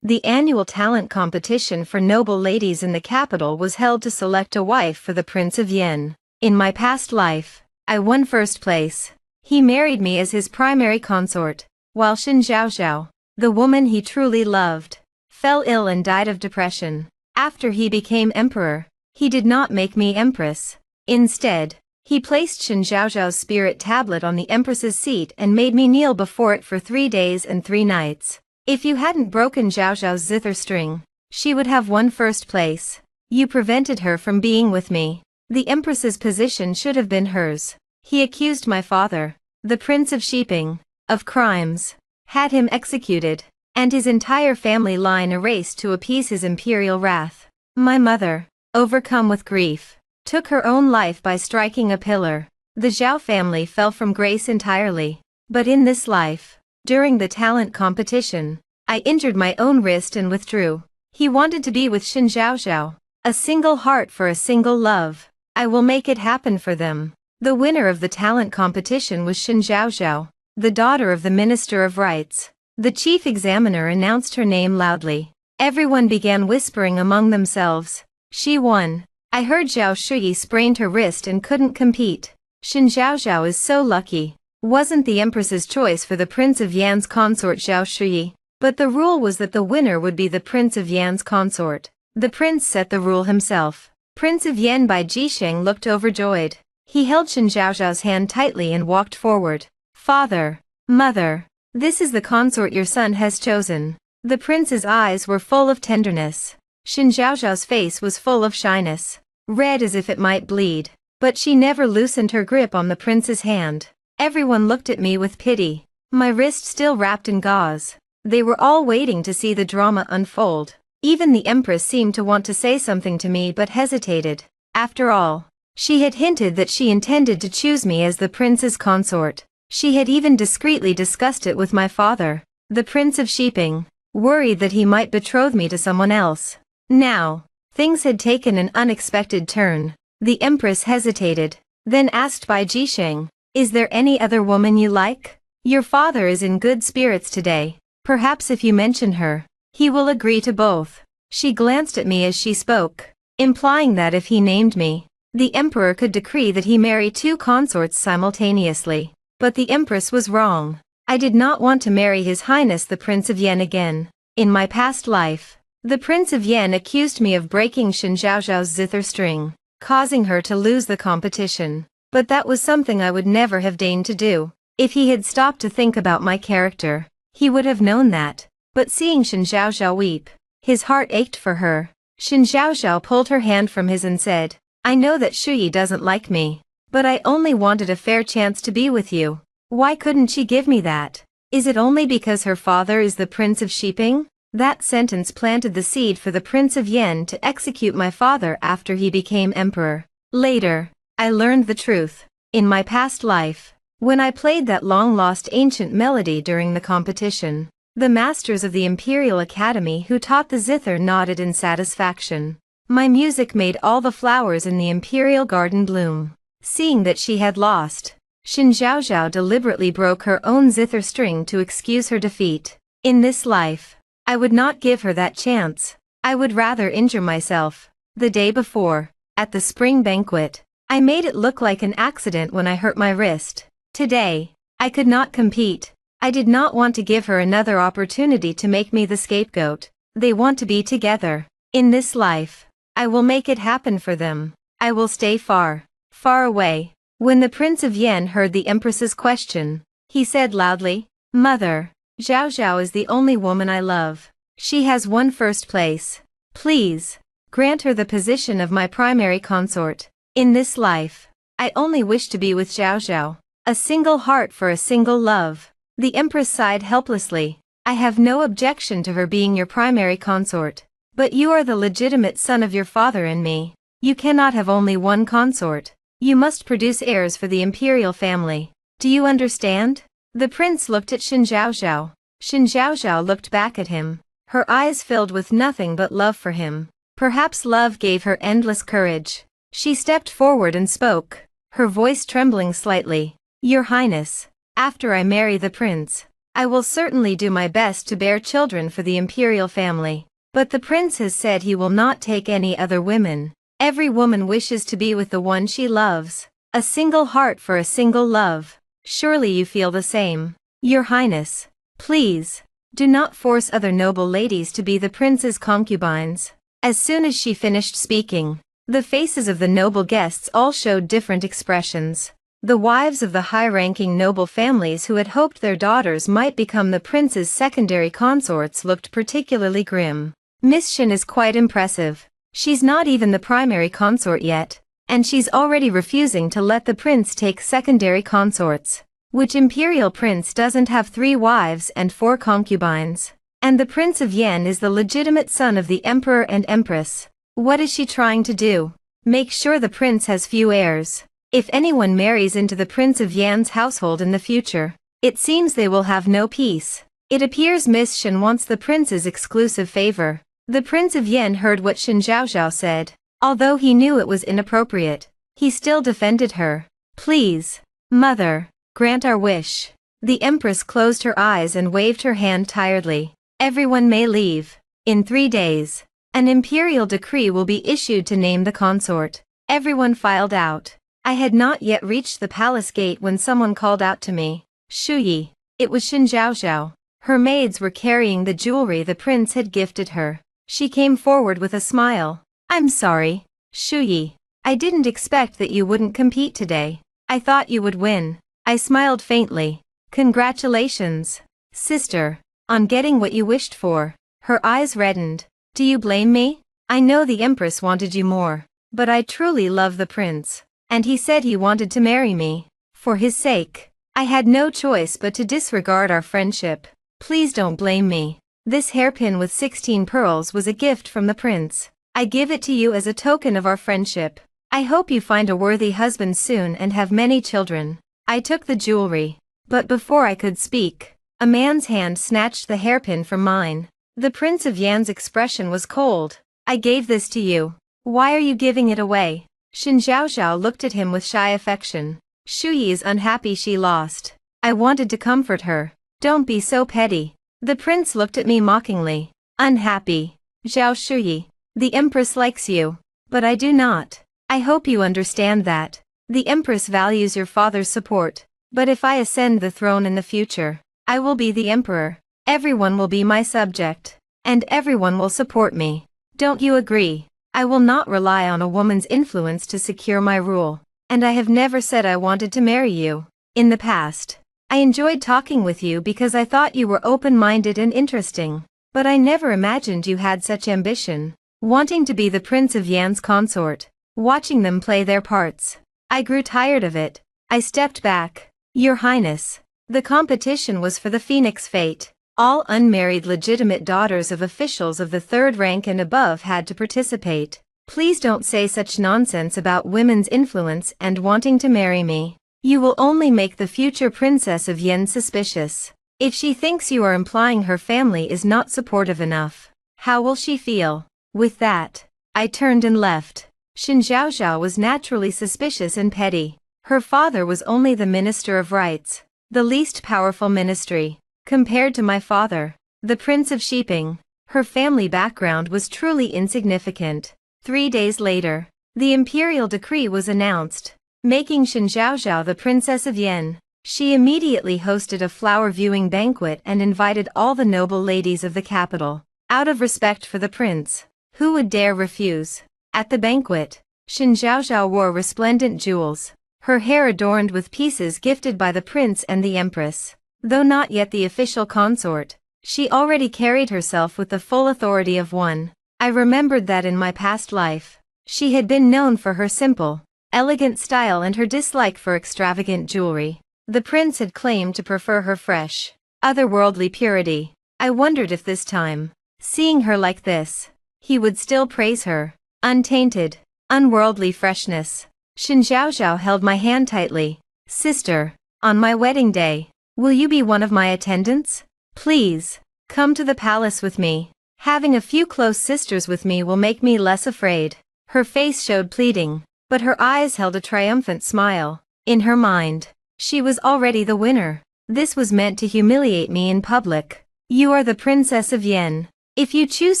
The annual talent competition for noble ladies in the capital was held to select a wife for the Prince of Yen. In my past life, I won first place. He married me as his primary consort, while Xin Zhaozhao, the woman he truly loved, fell ill and died of depression. After he became emperor, he did not make me empress. Instead, he placed Xin Zhaozhao's spirit tablet on the empress's seat and made me kneel before it for 3 days and 3 nights. If you hadn't broken Zhaozhao's zither string, she would have won first place. You prevented her from being with me. The empress's position should have been hers. He accused my father, the Prince of Shiping, of crimes, had him executed, and his entire family line erased to appease his imperial wrath. My mother, overcome with grief, took her own life by striking a pillar. The Zhao family fell from grace entirely. But in this life, during the talent competition, I injured my own wrist and withdrew. He wanted to be with Xin Zhaozhao. A single heart for a single love. I will make it happen for them. The winner of the talent competition was Xin Zhaozhao, the daughter of the Minister of Rights. The chief examiner announced her name loudly. Everyone began whispering among themselves. She won. I heard Zhao Shuyi sprained her wrist and couldn't compete. Xin Zhaozhao is so lucky. Wasn't the empress's choice for the Prince of Yan's consort Zhao Shuyi, but the rule was that the winner would be the Prince of Yan's consort. The prince set the rule himself. Prince of Yan Bai Jisheng looked overjoyed. He held Xin Zhaozhao's hand tightly and walked forward. Father, mother, this is the consort your son has chosen. The prince's eyes were full of tenderness. Xin Zhaozhao's face was full of shyness, red as if it might bleed, but she never loosened her grip on the prince's hand. Everyone looked at me with pity, my wrist still wrapped in gauze. They were all waiting to see the drama unfold. Even the empress seemed to want to say something to me but hesitated. After all, she had hinted that she intended to choose me as the prince's consort. She had even discreetly discussed it with my father, the Prince of Shiping, worried that he might betroth me to someone else. Now, things had taken an unexpected turn. The empress hesitated, then asked Bai Jisheng, "Is there any other woman you like? Your father is in good spirits today. Perhaps if you mention her, he will agree to both." She glanced at me as she spoke, implying that if he named me, the emperor could decree that he marry 2 consorts simultaneously. But the empress was wrong. I did not want to marry His Highness the Prince of Yen again. In my past life, the Prince of Yen accused me of breaking Xin Zhaozhao's zither string, causing her to lose the competition. But that was something I would never have deigned to do. If he had stopped to think about my character, he would have known that. But seeing Xin Zhaozhao weep, his heart ached for her. Xin Zhaozhao pulled her hand from his and said, "I know that Shuyi doesn't like me, but I only wanted a fair chance to be with you. Why couldn't she give me that? Is it only because her father is the Prince of Shiping?" That sentence planted the seed for the Prince of Yen to execute my father after he became emperor. Later, I learned the truth. In my past life, when I played that long-lost ancient melody during the competition, the masters of the Imperial Academy who taught the zither nodded in satisfaction. My music made all the flowers in the Imperial Garden bloom. Seeing that she had lost, Xin Zhaozhao deliberately broke her own zither string to excuse her defeat. In this life, I would not give her that chance. I would rather injure myself. The day before, at the spring banquet, I made it look like an accident when I hurt my wrist. Today, I could not compete. I did not want to give her another opportunity to make me the scapegoat. They want to be together. In this life, I will make it happen for them. I will stay far, far away. When the Prince of Yen heard the Empress's question, he said loudly, "Mother, Zhao Zhao is the only woman I love. She has won first place. Please, grant her the position of my primary consort. In this life, I only wish to be with Zhao Zhao. A single heart for a single love." The Empress sighed helplessly. "I have no objection to her being your primary consort. But you are the legitimate son of your father and me. You cannot have only one consort. You must produce heirs for the imperial family. Do you understand?" The prince looked at Xin Zhaozhao. Xin Zhaozhao looked back at him. Her eyes filled with nothing but love for him. Perhaps love gave her endless courage. She stepped forward and spoke, her voice trembling slightly. "Your Highness, after I marry the prince, I will certainly do my best to bear children for the imperial family. But the prince has said he will not take any other women. Every woman wishes to be with the one she loves. A single heart for a single love. Surely you feel the same. Your Highness, please, do not force other noble ladies to be the prince's concubines. As soon as she finished speaking, the faces of the noble guests all showed different expressions. The wives of the high-ranking noble families who had hoped their daughters might become the prince's secondary consorts looked particularly grim. Miss Shen is quite impressive. She's not even the primary consort yet, and she's already refusing to let the prince take secondary consorts. Which imperial prince doesn't have 3 wives and 4 concubines? And the Prince of Yen is the legitimate son of the Emperor and Empress. What is she trying to do? Make sure the prince has few heirs. If anyone marries into the Prince of Yan's household in the future, it seems they will have no peace. It appears Miss Shen wants the prince's exclusive favor. The Prince of Yen heard what Shen Zhaozhao said. Although he knew it was inappropriate, he still defended her. Please, mother, grant our wish. The Empress closed her eyes and waved her hand tiredly. Everyone may leave. In 3 days, an imperial decree will be issued to name the consort. Everyone filed out. I had not yet reached the palace gate when someone called out to me. Shuyi. It was Shen Zhaozhao. Her maids were carrying the jewelry the prince had gifted her. She came forward with a smile. I'm sorry, Shuyi. I didn't expect that you wouldn't compete today. I thought you would win. I smiled faintly. Congratulations, sister, on getting what you wished for. Her eyes reddened. Do you blame me? I know the Empress wanted you more, but I truly love the prince. And he said he wanted to marry me. For his sake, I had no choice but to disregard our friendship. Please don't blame me. This hairpin with 16 pearls was a gift from the prince. I give it to you as a token of our friendship. I hope you find a worthy husband soon and have many children. I took the jewelry, but before I could speak, a man's hand snatched the hairpin from mine. The Prince of Yan's expression was cold. I gave this to you. Why are you giving it away? Shen Zhaozhao looked at him with shy affection. Shuyi is unhappy she lost. I wanted to comfort her. Don't be so petty. The prince looked at me mockingly. Unhappy. Zhao Shuyi. The Empress likes you. But I do not. I hope you understand that. The Empress values your father's support. But if I ascend the throne in the future, I will be the Emperor. Everyone will be my subject. And everyone will support me. Don't you agree? I will not rely on a woman's influence to secure my rule. And I have never said I wanted to marry you. In the past, I enjoyed talking with you because I thought you were open-minded and interesting. But I never imagined you had such ambition. Wanting to be the Prince of Yan's consort. Watching them play their parts. I grew tired of it. I stepped back. Your Highness. The competition was for the Phoenix Fate. All unmarried legitimate daughters of officials of the 3rd rank and above had to participate. Please don't say such nonsense about women's influence and wanting to marry me. You will only make the future Princess of Yen suspicious. If she thinks you are implying her family is not supportive enough, how will she feel? With that, I turned and left. Shen Zhaozhao was naturally suspicious and petty. Her father was only the Minister of Rights, the least powerful ministry. Compared to my father, the Prince of Shiping, her family background was truly insignificant. 3 days later, the imperial decree was announced, making Shen Zhaozhao the Princess of Yen. She immediately hosted a flower viewing banquet and invited all the noble ladies of the capital. Out of respect for the prince, who would dare refuse? At the banquet, Shen Zhaozhao wore resplendent jewels, her hair adorned with pieces gifted by the prince and the empress. Though not yet the official consort, she already carried herself with the full authority of one. I remembered that in my past life, she had been known for her simple, elegant style and her dislike for extravagant jewelry. The prince had claimed to prefer her fresh, otherworldly purity. I wondered if this time, seeing her like this, he would still praise her untainted, unworldly freshness. Shen Zhaozhao held my hand tightly. Sister, on my wedding day, will you be one of my attendants? Please, come to the palace with me. Having a few close sisters with me will make me less afraid. Her face showed pleading, but her eyes held a triumphant smile. In her mind, she was already the winner. This was meant to humiliate me in public. You are the Princess of Yen. If you choose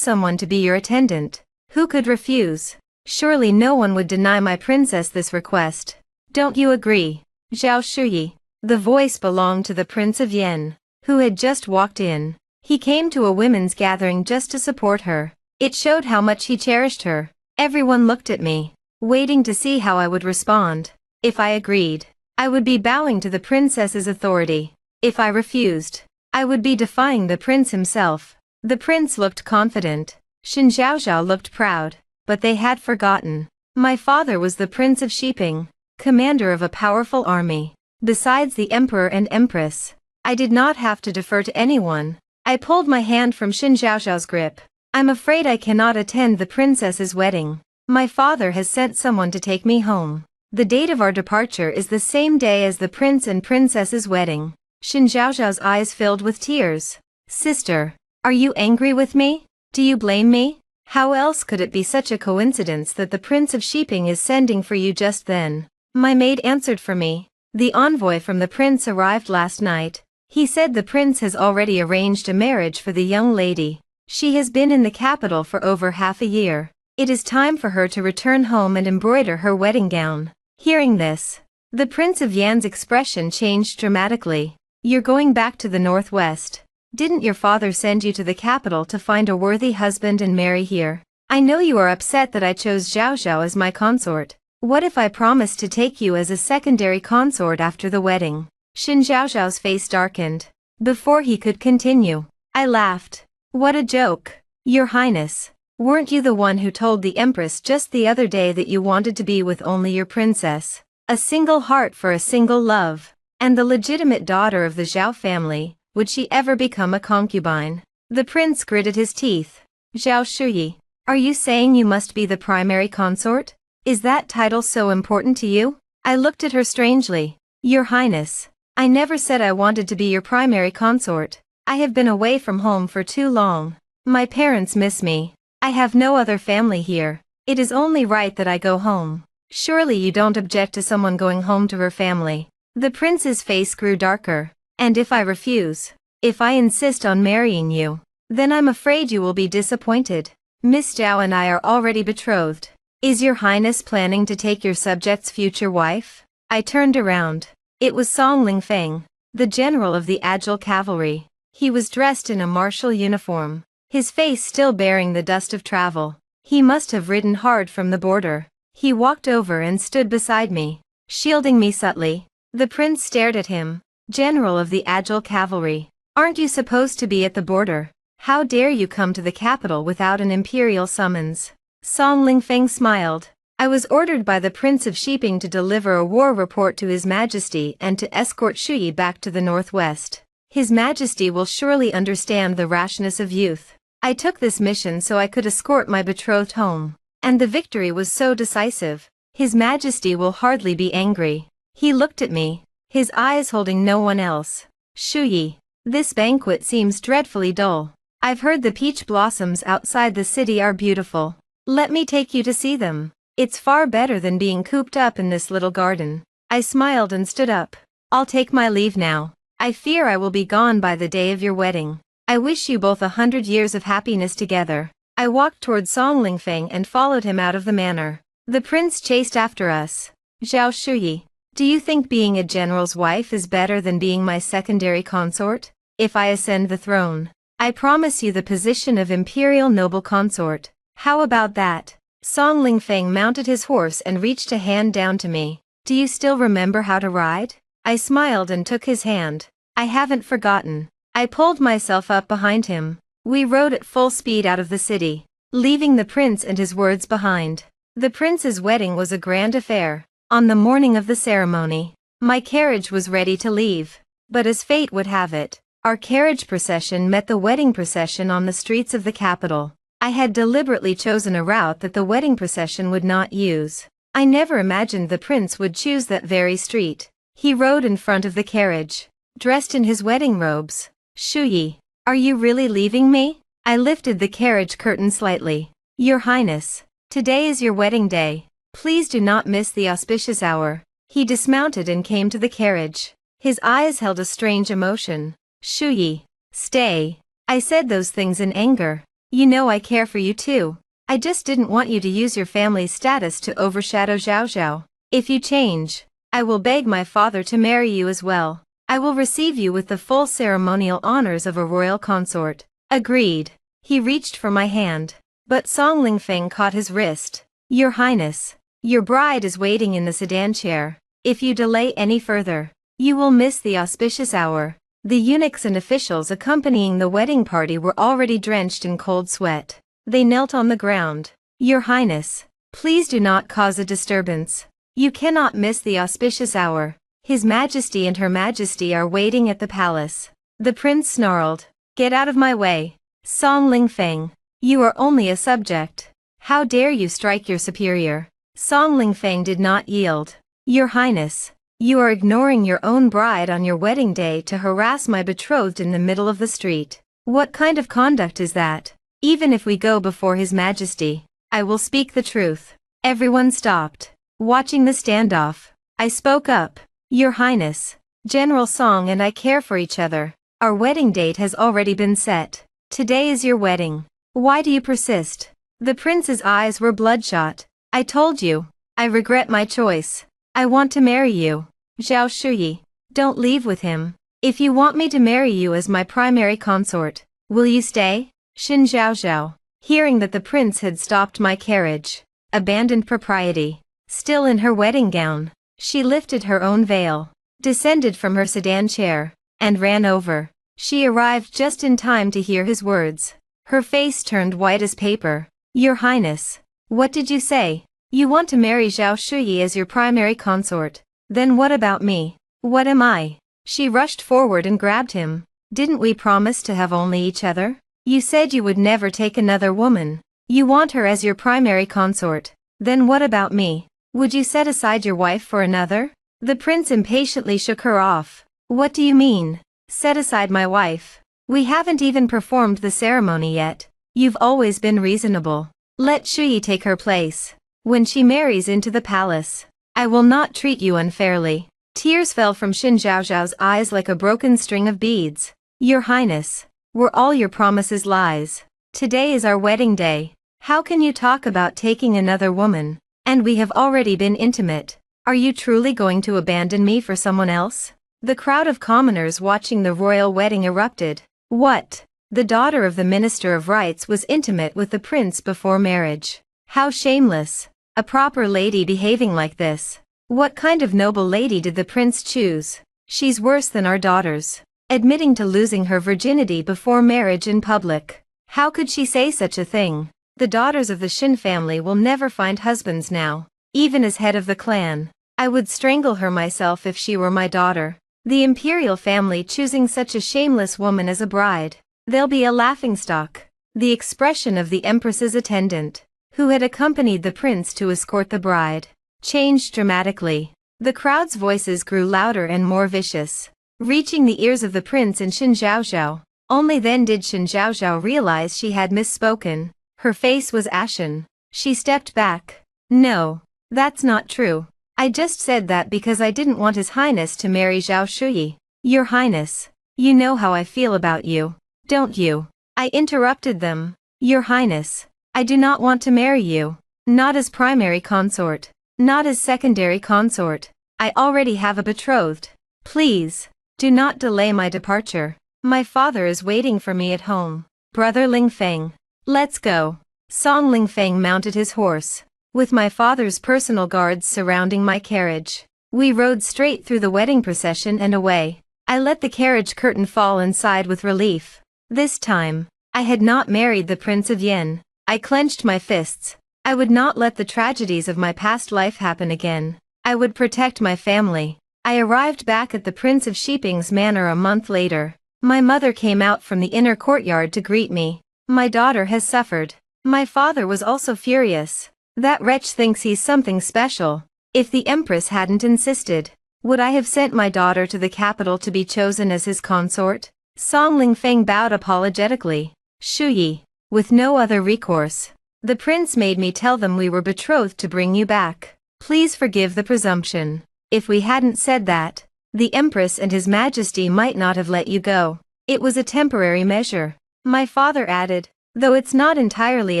someone to be your attendant, who could refuse? Surely no one would deny my princess this request. Don't you agree? Zhao Shuyi. The voice belonged to the Prince of Yen, who had just walked in. He came to a women's gathering just to support her. It showed how much he cherished her. Everyone looked at me, waiting to see how I would respond. If I agreed, I would be bowing to the princess's authority. If I refused, I would be defying the prince himself. The prince looked confident. Shen Zhaozhao looked proud, but they had forgotten. My father was the Prince of Shiping, commander of a powerful army. Besides the emperor and empress, I did not have to defer to anyone. I pulled my hand from Shen Zhaozhao's grip. I'm afraid I cannot attend the princess's wedding. My father has sent someone to take me home. The date of our departure is the same day as the prince and princess's wedding. Shen Zhaozhao's eyes filled with tears. Sister, are you angry with me? Do you blame me? How else could it be such a coincidence that the Prince of Shiping is sending for you just then? My maid answered for me. The envoy from the prince arrived last night. He said the prince has already arranged a marriage for the young lady. She has been in the capital for over half a year. It is time for her to return home and embroider her wedding gown. Hearing this, the Prince of Yan's expression changed dramatically. You're going back to the northwest. Didn't your father send you to the capital to find a worthy husband and marry here? I know you are upset that I chose Zhao Zhao as my consort. What if I promised to take you as a secondary consort after the wedding? Shen Zhaozhao's face darkened. Before he could continue, I laughed. What a joke. Your Highness, weren't you the one who told the Empress just the other day that you wanted to be with only your princess? A single heart for a single love. And the legitimate daughter of the Zhao family, would she ever become a concubine? The prince gritted his teeth. Zhao Shuyi, are you saying you must be the primary consort? Is that title so important to you? I looked at her strangely. Your Highness, I never said I wanted to be your primary consort. I have been away from home for too long. My parents miss me. I have no other family here. It is only right that I go home. Surely you don't object to someone going home to her family. The prince's face grew darker. And if I refuse, if I insist on marrying you, then I'm afraid you will be disappointed. Miss Zhao and I are already betrothed. Is your Highness planning to take your subject's future wife? I turned around. It was Song Lingfeng, the general of the Agile Cavalry. He was dressed in a martial uniform, his face still bearing the dust of travel. He must have ridden hard from the border. He walked over and stood beside me, shielding me subtly. The prince stared at him. General of the Agile Cavalry, aren't you supposed to be at the border? How dare you come to the capital without an imperial summons? Song Lingfeng smiled. I was ordered by the Prince of Shiping to deliver a war report to His Majesty and to escort Shuyi back to the northwest. His Majesty will surely understand the rashness of youth. I took this mission so I could escort my betrothed home. And the victory was so decisive. His Majesty will hardly be angry. He looked at me, his eyes holding no one else. Shuyi, this banquet seems dreadfully dull. I've heard the peach blossoms outside the city are beautiful. Let me take you to see them. It's far better than being cooped up in this little garden. I smiled and stood up. I'll take my leave now. I fear I will be gone by the day of your wedding. I wish you both 100 years of happiness together. I walked toward Song Lingfeng and followed him out of the manor. The prince chased after us. Zhao Shuyi, do you think being a general's wife is better than being my secondary consort? If I ascend the throne, I promise you the position of imperial noble consort. How about that? Song Lingfeng mounted his horse and reached a hand down to me. Do you still remember how to ride? I smiled and took his hand. I haven't forgotten. I pulled myself up behind him. We rode at full speed out of the city, leaving the prince and his words behind. The prince's wedding was a grand affair. On the morning of the ceremony, my carriage was ready to leave. But as fate would have it, our carriage procession met the wedding procession on the streets of the capital. I had deliberately chosen a route that the wedding procession would not use. I never imagined the prince would choose that very street. He rode in front of the carriage, dressed in his wedding robes. Shuyi, are you really leaving me? I lifted the carriage curtain slightly. Your Highness, today is your wedding day. Please do not miss the auspicious hour. He dismounted and came to the carriage. His eyes held a strange emotion. Shuyi, stay. I said those things in anger. You know I care for you too. I just didn't want you to use your family's status to overshadow Zhao Zhao. If you change, I will beg my father to marry you as well. I will receive you with the full ceremonial honors of a royal consort. Agreed. He reached for my hand, but Song Lingfeng caught his wrist. Your Highness, your bride is waiting in the sedan chair. If you delay any further, you will miss the auspicious hour. The eunuchs and officials accompanying the wedding party were already drenched in cold sweat. They knelt on the ground. Your Highness, please do not cause a disturbance. You cannot miss the auspicious hour. His Majesty and Her Majesty are waiting at the palace. The prince snarled. Get out of my way. Song Lingfeng, you are only a subject. How dare you strike your superior? Song Lingfeng did not yield. Your Highness, you are ignoring your own bride on your wedding day to harass my betrothed in the middle of the street. What kind of conduct is that? Even if we go before His Majesty, I will speak the truth. Everyone stopped, watching the standoff. I spoke up. Your Highness, General Song and I care for each other. Our wedding date has already been set. Today is your wedding. Why do you persist? The prince's eyes were bloodshot. I told you. I regret my choice. I want to marry you. Zhao Shuyi, don't leave with him. If you want me to marry you as my primary consort, will you stay? Xin Zhao Zhao, hearing that the prince had stopped my carriage, abandoned propriety, still in her wedding gown, she lifted her own veil, descended from her sedan chair, and ran over. She arrived just in time to hear his words. Her face turned white as paper. Your Highness, what did you say? You want to marry Zhao Shuyi as your primary consort. Then what about me? What am I? She rushed forward and grabbed him. Didn't we promise to have only each other? You said you would never take another woman. You want her as your primary consort. Then what about me? Would you set aside your wife for another? The prince impatiently shook her off. What do you mean? Set aside my wife? We haven't even performed the ceremony yet. You've always been reasonable. Let Shuyi take her place. When she marries into the palace, I will not treat you unfairly. Tears fell from Xin Zhaozhao's eyes like a broken string of beads. Your Highness, were all your promises lies? Today is our wedding day. How can you talk about taking another woman? And we have already been intimate. Are you truly going to abandon me for someone else? The crowd of commoners watching the royal wedding erupted. What? The daughter of the Minister of Rights was intimate with the prince before marriage. How shameless. A proper lady behaving like this. What kind of noble lady did the prince choose? She's worse than our daughters. Admitting to losing her virginity before marriage in public. How could she say such a thing? The daughters of the Xin family will never find husbands now. Even as head of the clan, I would strangle her myself if she were my daughter. The imperial family choosing such a shameless woman as a bride. They'll be a laughingstock. The expression of the empress's attendant, who had accompanied the prince to escort the bride, changed dramatically. The crowd's voices grew louder and more vicious, reaching the ears of the prince and Xin Zhaozhao. Only then did Xin Zhaozhao realize she had misspoken. Her face was ashen. She stepped back. No, that's not true. I just said that because I didn't want His Highness to marry Zhao Shuyi. Your Highness, you know how I feel about you, don't you? I interrupted them. Your Highness, I do not want to marry you. Not as primary consort. Not as secondary consort. I already have a betrothed. Please, do not delay my departure. My father is waiting for me at home. Brother Lingfeng, let's go. Song Lingfeng mounted his horse, with my father's personal guards surrounding my carriage. We rode straight through the wedding procession and away. I let the carriage curtain fall and sighed with relief. This time, I had not married the Prince of Yen. I clenched my fists. I would not let the tragedies of my past life happen again. I would protect my family. I arrived back at the Prince of Shiping's manor a month later. My mother came out from the inner courtyard to greet me. My daughter has suffered. My father was also furious. That wretch thinks he's something special. If the Empress hadn't insisted, would I have sent my daughter to the capital to be chosen as his consort? Song Lingfeng bowed apologetically. Shuyi, with no other recourse. The prince made me tell them we were betrothed to bring you back. Please forgive the presumption. If we hadn't said that, The Empress and His Majesty might not have let you go. It was a temporary measure. My father added, though it's not entirely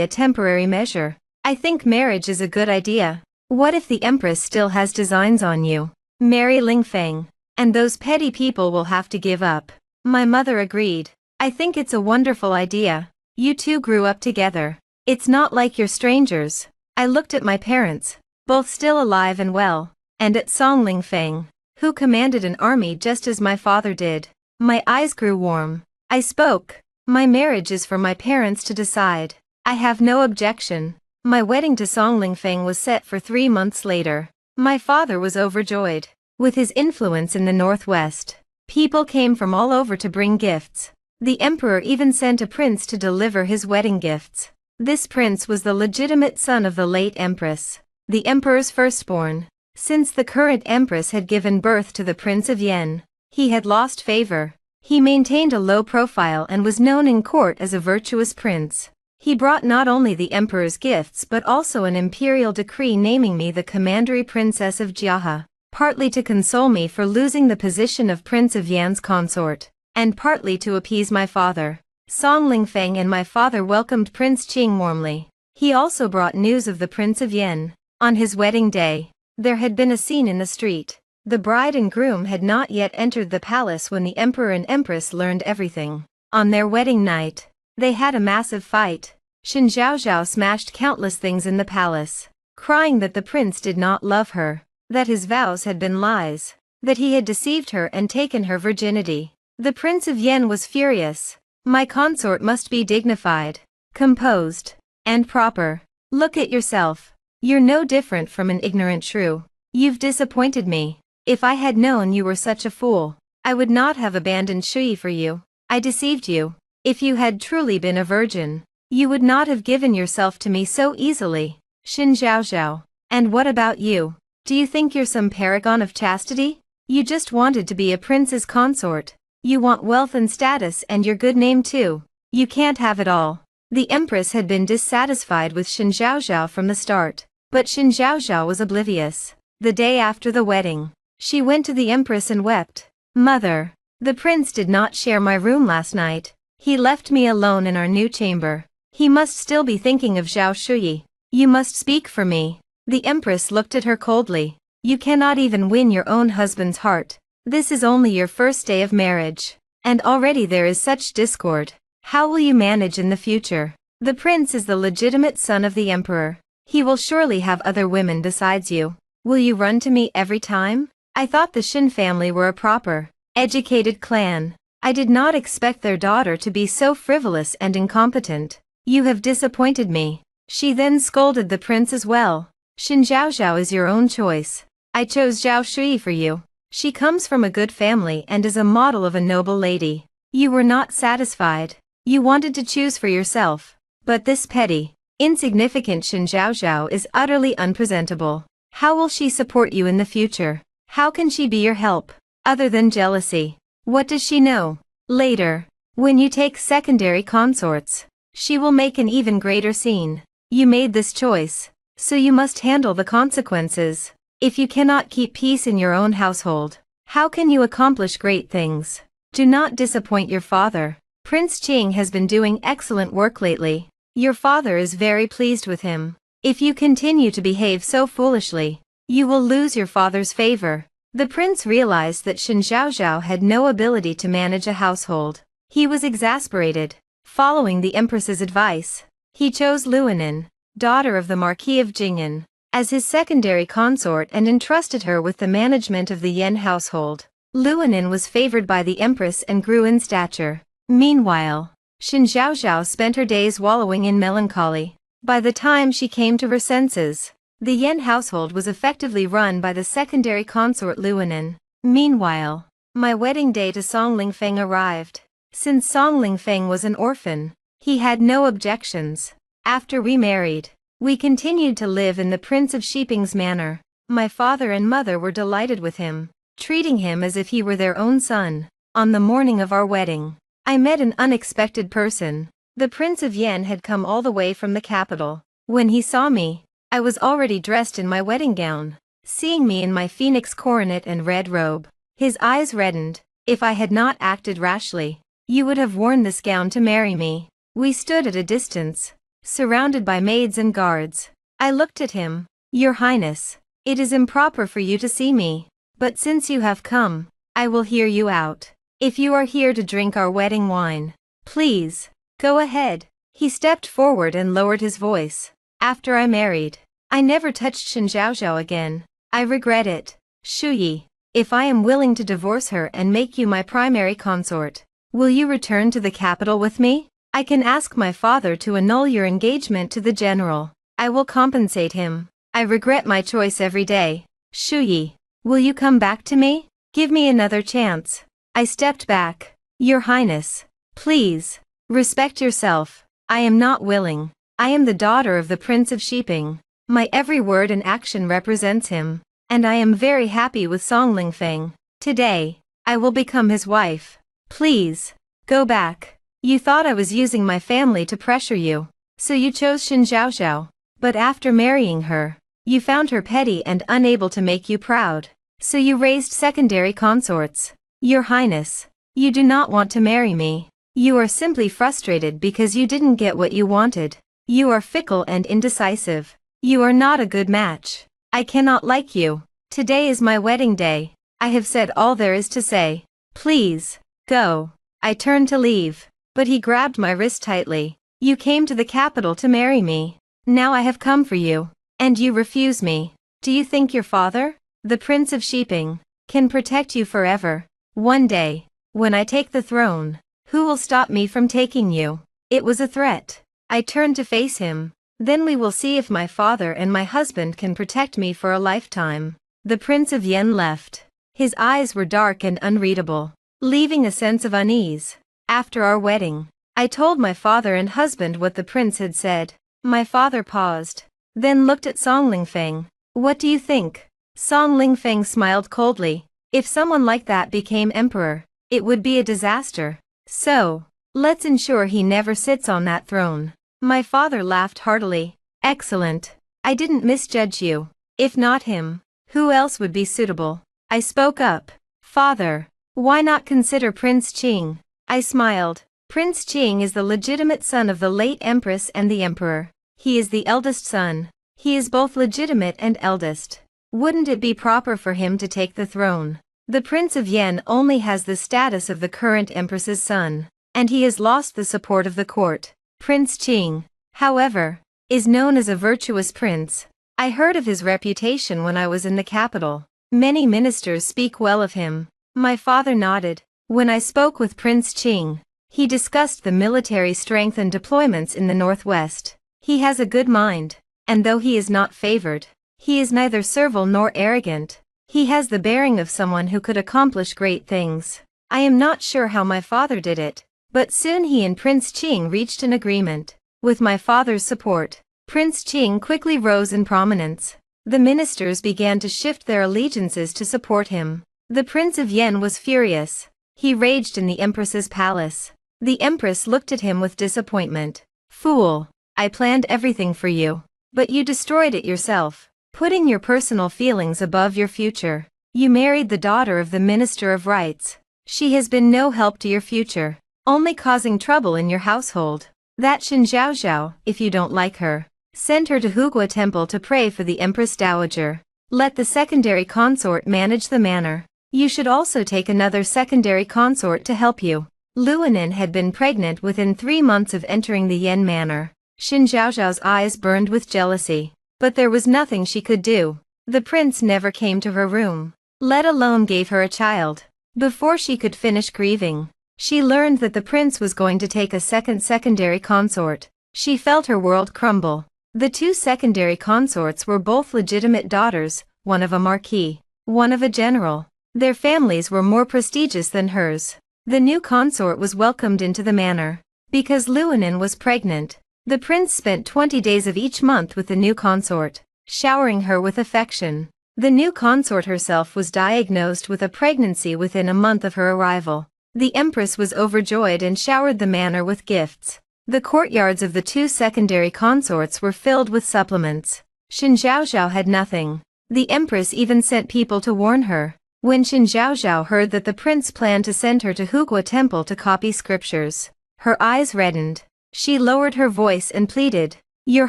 a temporary measure. I think marriage is a good idea. What if the Empress still has designs on you? Marry Lingfeng, and those petty people will have to give up. My mother agreed. I think it's a wonderful idea. You two grew up together. It's not like you're strangers. I looked at my parents, both still alive and well, and at Song Lingfeng, who commanded an army just as my father did. My eyes grew warm. I spoke. My marriage is for my parents to decide. I have no objection. My wedding to Song Lingfeng was set for 3 months later. My father was overjoyed. With his influence in the northwest, people came from all over to bring gifts. The emperor even sent a prince to deliver his wedding gifts. This prince was the legitimate son of the late empress, the emperor's firstborn. Since the current empress had given birth to the Prince of Yen, he had lost favor. He maintained a low profile and was known in court as a virtuous prince. He brought not only the emperor's gifts but also an imperial decree naming me the commandery princess of Jiahe, partly to console me for losing the position of Prince of Yan's consort, and partly to appease my father. Song Lingfeng and my father welcomed Prince Qing warmly. He also brought news of the Prince of Yen. On his wedding day, there had been a scene in the street. The bride and groom had not yet entered the palace when the emperor and empress learned everything. On their wedding night, they had a massive fight. Shen Zhaozhao smashed countless things in the palace, crying that the prince did not love her, that his vows had been lies, that he had deceived her and taken her virginity. The Prince of Yen was furious. My consort must be dignified, composed, and proper. Look at yourself. You're no different from an ignorant shrew. You've disappointed me. If I had known you were such a fool, I would not have abandoned Shui for you. I deceived you. If you had truly been a virgin, you would not have given yourself to me so easily. Shen Zhaozhao. And what about you? Do you think you're some paragon of chastity? You just wanted to be a prince's consort. You want wealth and status and your good name too. You can't have it all. The empress had been dissatisfied with Shen Zhaozhao from the start, but Shen Zhaozhao was oblivious. The day after the wedding, she went to the empress and wept. Mother, the prince did not share my room last night. He left me alone in our new chamber. He must still be thinking of Zhao Shuyi. You must speak for me. The empress looked at her coldly. You cannot even win your own husband's heart. This is only your first day of marriage, and already there is such discord. How will you manage in the future? The prince is the legitimate son of the emperor. He will surely have other women besides you. Will you run to me every time? I thought the Shin family were a proper, educated clan. I did not expect their daughter to be so frivolous and incompetent. You have disappointed me. She then scolded the prince as well. Shen Zhaozhao is your own choice. I chose Zhao Shui for you. She comes from a good family and is a model of a noble lady. You were not satisfied. You wanted to choose for yourself. But this petty, insignificant Shen Zhaozhao is utterly unpresentable. How will she support you in the future? How can she be your help, other than jealousy? What does she know? Later, when you take secondary consorts, she will make an even greater scene. You made this choice, so you must handle the consequences. If you cannot keep peace in your own household, how can you accomplish great things? Do not disappoint your father. Prince Qing has been doing excellent work lately. Your father is very pleased with him. If you continue to behave so foolishly, you will lose your father's favor. The prince realized that Shen Zhaozhao had no ability to manage a household. He was exasperated. Following the empress's advice, he chose Luonin, daughter of the Marquis of Jing'an, as his secondary consort and entrusted her with the management of the Yen household. Luonin was favored by the empress and grew in stature. Meanwhile, Shen Zhaozhao spent her days wallowing in melancholy. By the time she came to her senses, the Yen household was effectively run by the secondary consort Luonin. Meanwhile, my wedding day to Song Lingfeng arrived. Since Song Lingfeng was an orphan, he had no objections. After we married, we continued to live in the Prince of Shiping's manor. My father and mother were delighted with him, treating him as if he were their own son. On the morning of our wedding, I met an unexpected person. The Prince of Yen had come all the way from the capital. When he saw me, I was already dressed in my wedding gown. Seeing me in my phoenix coronet and red robe, His eyes reddened. If I had not acted rashly, you would have worn this gown to marry me. We stood at a distance, surrounded by maids and guards. I looked at him. Your Highness, it is improper for you to see me, but since you have come, I will hear you out. If you are here to drink our wedding wine, please, go ahead. He stepped forward and lowered his voice. After I married, I never touched Shen Zhaozhao again. I regret it. Shuyi, if I am willing to divorce her and make you my primary consort, will you return to the capital with me? I can ask my father to annul your engagement to the general. I will compensate him. I regret my choice every day. Shuyi, will you come back to me? Give me another chance. I stepped back. Your Highness, please, respect yourself. I am not willing. I am the daughter of the Prince of Shiping. My every word and action represents him, and I am very happy with Song Lingfeng. Today, I will become his wife. Please, go back. You thought I was using my family to pressure you, so you chose Shen Zhaozhao. But after marrying her, you found her petty and unable to make you proud, so you raised secondary consorts. Your Highness, you do not want to marry me. You are simply frustrated because you didn't get what you wanted. You are fickle and indecisive. You are not a good match. I cannot like you. Today is my wedding day. I have said all there is to say. Please, go. I turned to leave, but he grabbed my wrist tightly. You came to the capital to marry me. Now I have come for you, and you refuse me. Do you think your father, the Prince of Shiping, can protect you forever? One day, when I take the throne, who will stop me from taking you? It was a threat. I turned to face him. Then we will see if my father and my husband can protect me for a lifetime. The Prince of Yen left. His eyes were dark and unreadable, leaving a sense of unease. After our wedding, I told my father and husband what the prince had said. My father paused, then looked at Song Lingfeng. What do you think? Song Lingfeng smiled coldly. If someone like that became emperor, it would be a disaster. So, let's ensure he never sits on that throne. My father laughed heartily. Excellent. I didn't misjudge you. If not him, who else would be suitable? I spoke up. Father, why not consider Prince Qing? I smiled. Prince Qing is the legitimate son of the late empress and the emperor. He is the eldest son. He is both legitimate and eldest. Wouldn't it be proper for him to take the throne? The Prince of Yen only has the status of the current empress's son, and he has lost the support of the court. Prince Qing, however, is known as a virtuous prince. I heard of his reputation when I was in the capital. Many ministers speak well of him. My father nodded. When I spoke with Prince Qing, he discussed the military strength and deployments in the northwest. He has a good mind, and though he is not favored, he is neither servile nor arrogant. He has the bearing of someone who could accomplish great things. I am not sure how my father did it, but soon he and Prince Qing reached an agreement. With my father's support, Prince Qing quickly rose in prominence. The ministers began to shift their allegiances to support him. The Prince of Yen was furious. He raged in the Empress's palace. The Empress looked at him with disappointment. Fool, I planned everything for you, but you destroyed it yourself, putting your personal feelings above your future. You married the daughter of the Minister of Rights. She has been no help to your future, only causing trouble in your household. That Shen Zhaozhao, if you don't like her, send her to Hugua Temple to pray for the Empress Dowager. Let the secondary consort manage the manor. You should also take another secondary consort to help you. Luonin had been pregnant within 3 months of entering the Yen manor. Shen Zhaozhao's eyes burned with jealousy, but there was nothing she could do. The prince never came to her room, let alone gave her a child. Before she could finish grieving, she learned that the prince was going to take a secondary consort. She felt her world crumble. The 2 secondary consorts were both legitimate daughters, one of a marquis, one of a general. Their families were more prestigious than hers. The new consort was welcomed into the manor. Because Luonin was pregnant, the prince spent 20 days of each month with the new consort, showering her with affection. The new consort herself was diagnosed with a pregnancy within a month of her arrival. The empress was overjoyed and showered the manor with gifts. The courtyards of the 2 secondary consorts were filled with supplements. Shen Zhaozhao had nothing. The empress even sent people to warn her. When Qin Zhaozhao heard that the prince planned to send her to Hugua Temple to copy scriptures, her eyes reddened. She lowered her voice and pleaded, "Your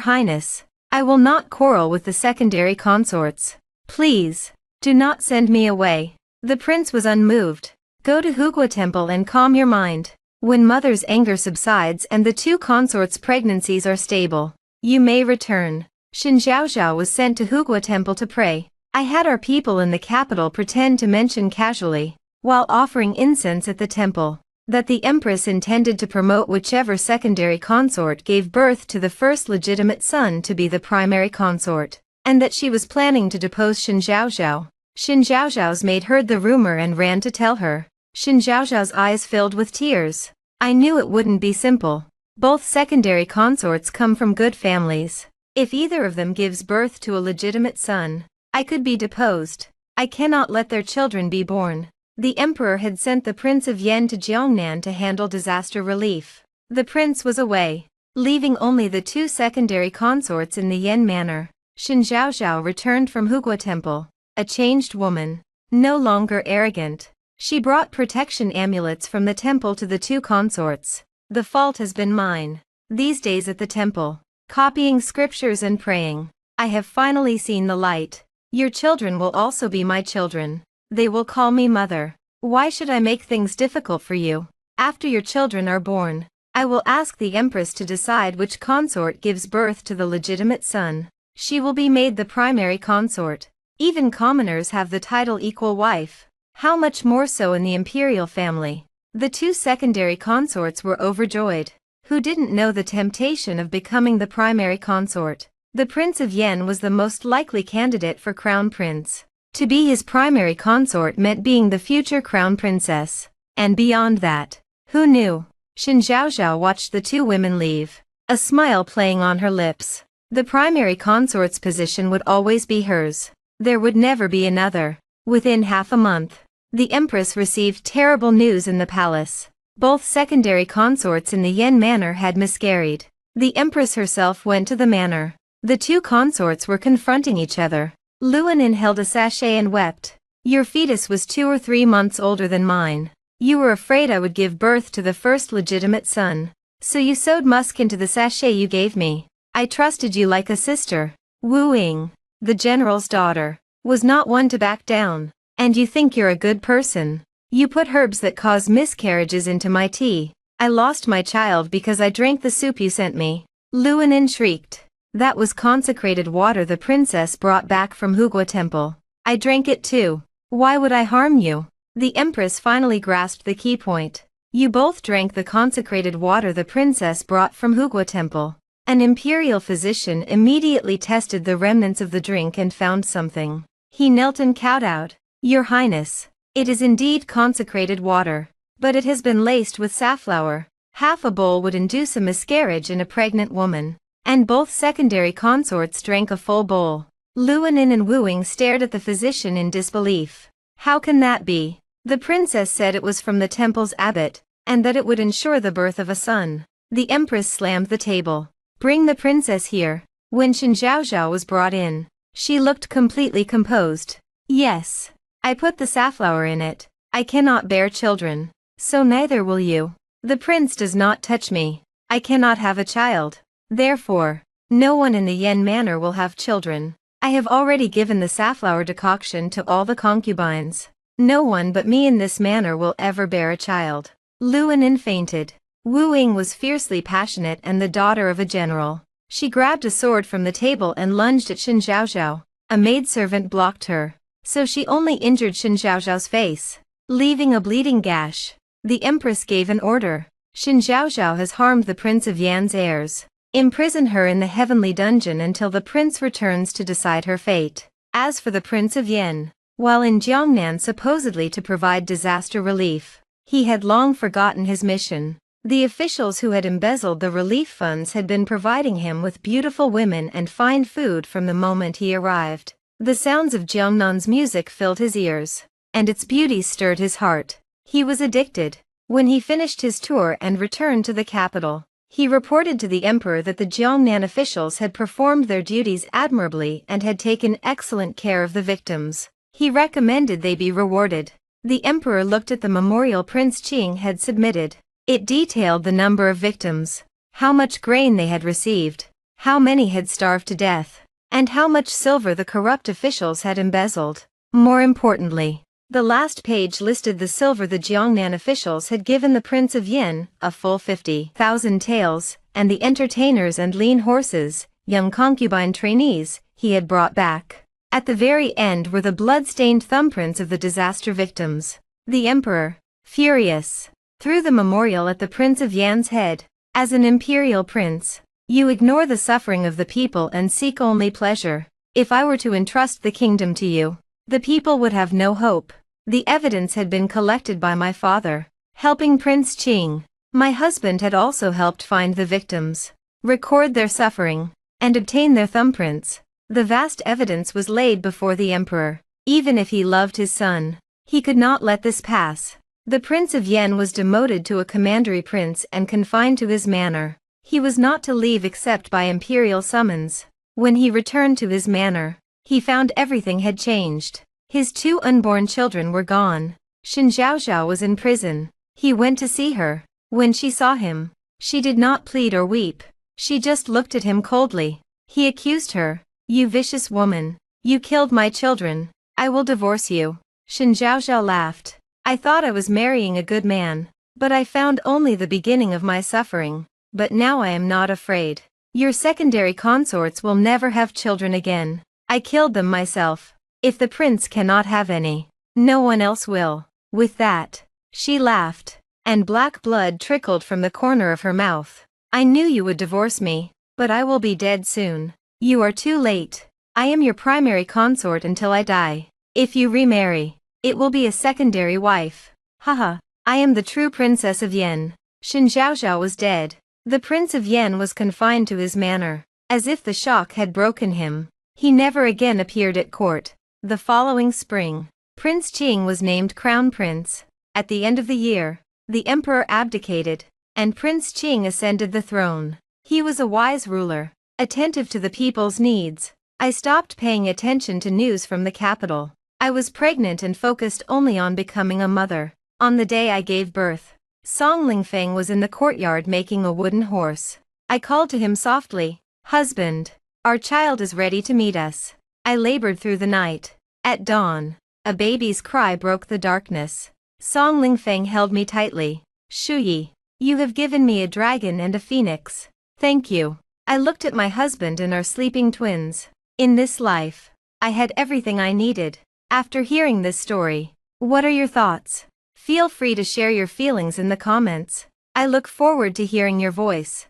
Highness, I will not quarrel with the secondary consorts. Please, do not send me away." The prince was unmoved. "Go to Hugua Temple and calm your mind. When mother's anger subsides and the two consorts' pregnancies are stable, you may return." Qin Zhaozhao was sent to Hugua Temple to pray. I had our people in the capital pretend to mention casually, while offering incense at the temple, that the empress intended to promote whichever secondary consort gave birth to the first legitimate son to be the primary consort, and that she was planning to depose Qin Zhaozhao. Qin Zhaozhao's maid heard the rumor and ran to tell her. Qin Zhaozhao's eyes filled with tears. "I knew it wouldn't be simple. Both secondary consorts come from good families. If either of them gives birth to a legitimate son, I could be deposed. I cannot let their children be born." The emperor had sent the Prince of Yen to Jiangnan to handle disaster relief. The prince was away, leaving only the two secondary consorts in the Yen manor. Qin Zhaozhao returned from Hugua Temple, a changed woman, no longer arrogant. She brought protection amulets from the temple to the two consorts. "The fault has been mine. These days at the temple, copying scriptures and praying, I have finally seen the light. Your children will also be my children. They will call me mother. Why should I make things difficult for you? After your children are born, I will ask the empress to decide which consort gives birth to the legitimate son. She will be made the primary consort. Even commoners have the title equal wife. How much more so in the imperial family?" The two secondary consorts were overjoyed. Who didn't know the temptation of becoming the primary consort? The Prince of Yen was the most likely candidate for crown prince. To be his primary consort meant being the future crown princess. And beyond that, who knew? Qin Zhaozhao watched the two women leave, a smile playing on her lips. The primary consort's position would always be hers. There would never be another. Within half a month, the empress received terrible news in the palace. Both secondary consorts in the Yen manor had miscarried. The empress herself went to the manor. The two consorts were confronting each other. Luonin held a sachet and wept. "Your fetus was 2 or 3 months older than mine. You were afraid I would give birth to the first legitimate son. So you sewed musk into the sachet you gave me. I trusted you like a sister." Wu Ying, the general's daughter, was not one to back down. "And you think you're a good person? You put herbs that cause miscarriages into my tea. I lost my child because I drank the soup you sent me." Luonin shrieked. "That was consecrated water the princess brought back from Hugua Temple. I drank it too. Why would I harm you?" The empress finally grasped the key point. "You both drank the consecrated water the princess brought from Hugua Temple." An imperial physician immediately tested the remnants of the drink and found something. He knelt and kowtowed. "Your Highness, it is indeed consecrated water, but it has been laced with safflower. Half a bowl would induce a miscarriage in a pregnant woman." And both secondary consorts drank a full bowl. Luonin and Wu Ying stared at the physician in disbelief. "How can that be? The princess said it was from the temple's abbot, and that it would ensure the birth of a son." The empress slammed the table. "Bring the princess here." When Qin Zhaozhao was brought in, she looked completely composed. "Yes, I put the safflower in it. I cannot bear children. So neither will you. The prince does not touch me. I cannot have a child. Therefore, no one in the Yen manor will have children. I have already given the safflower decoction to all the concubines. No one but me in this manor will ever bear a child." Luonin fainted. Wu Ying was fiercely passionate and the daughter of a general. She grabbed a sword from the table and lunged at Qin Zhaozhao. A maidservant blocked her, so she only injured Qin Zhaozhao's face, leaving a bleeding gash. The empress gave an order. "Qin Zhaozhao has harmed the Prince of Yan's heirs. Imprison her in the heavenly dungeon until the prince returns to decide her fate." As for the Prince of Yen, while in Jiangnan supposedly to provide disaster relief, he had long forgotten his mission. The officials who had embezzled the relief funds had been providing him with beautiful women and fine food from the moment he arrived. The sounds of Jiangnan's music filled his ears, and its beauty stirred his heart. He was addicted. When he finished his tour and returned to the capital, he reported to the emperor that the Jiangnan officials had performed their duties admirably and had taken excellent care of the victims. He recommended they be rewarded. The emperor looked at the memorial Prince Qing had submitted. It detailed the number of victims, how much grain they had received, how many had starved to death, and how much silver the corrupt officials had embezzled. More importantly, the last page listed the silver the Jiangnan officials had given the Prince of Yin, a full 50,000 taels, and the entertainers and lean horses, young concubine trainees, he had brought back. At the very end were the blood-stained thumbprints of the disaster victims. The emperor, furious, threw the memorial at the Prince of Yan's head. As an imperial prince, you ignore the suffering of the people and seek only pleasure. If I were to entrust the kingdom to you, the people would have no hope. The evidence had been collected by my father, helping Prince Qing. My husband had also helped find the victims, record their suffering, and obtain their thumbprints. The vast evidence was laid before the emperor. Even if he loved his son, he could not let this pass. The Prince of Yen was demoted to a commandery prince and confined to his manor. He was not to leave except by imperial summons. When he returned to his manor, he found everything had changed. His 2 unborn children were gone. Shen Zhaozhao was in prison. He went to see her. When she saw him, she did not plead or weep. She just looked at him coldly. He accused her. You vicious woman. You killed my children. I will divorce you. Shen Zhaozhao laughed. I thought I was marrying a good man, but I found only the beginning of my suffering. But now I am not afraid. Your secondary consorts will never have children again. I killed them myself. If the prince cannot have any, no one else will. With that, she laughed, and black blood trickled from the corner of her mouth. I knew you would divorce me, but I will be dead soon. You are too late. I am your primary consort until I die. If you remarry, it will be a secondary wife. Haha, I am the true princess of Yen. Shen Zhaozhao was dead. The Prince of Yen was confined to his manor. As if the shock had broken him, he never again appeared at court. The following spring, Prince Qing was named crown prince. At the end of the year, the emperor abdicated, and Prince Qing ascended the throne. He was a wise ruler, attentive to the people's needs. I stopped paying attention to news from the capital. I was pregnant and focused only on becoming a mother. On the day I gave birth, Song Lingfeng was in the courtyard making a wooden horse. I called to him softly, "Husband, our child is ready to meet us." I labored through the night. At dawn, a baby's cry broke the darkness. Song Lingfeng held me tightly. "Shuyi, you have given me a dragon and a phoenix. Thank you." I looked at my husband and our sleeping twins. In this life, I had everything I needed. After hearing this story, what are your thoughts? Feel free to share your feelings in the comments. I look forward to hearing your voice.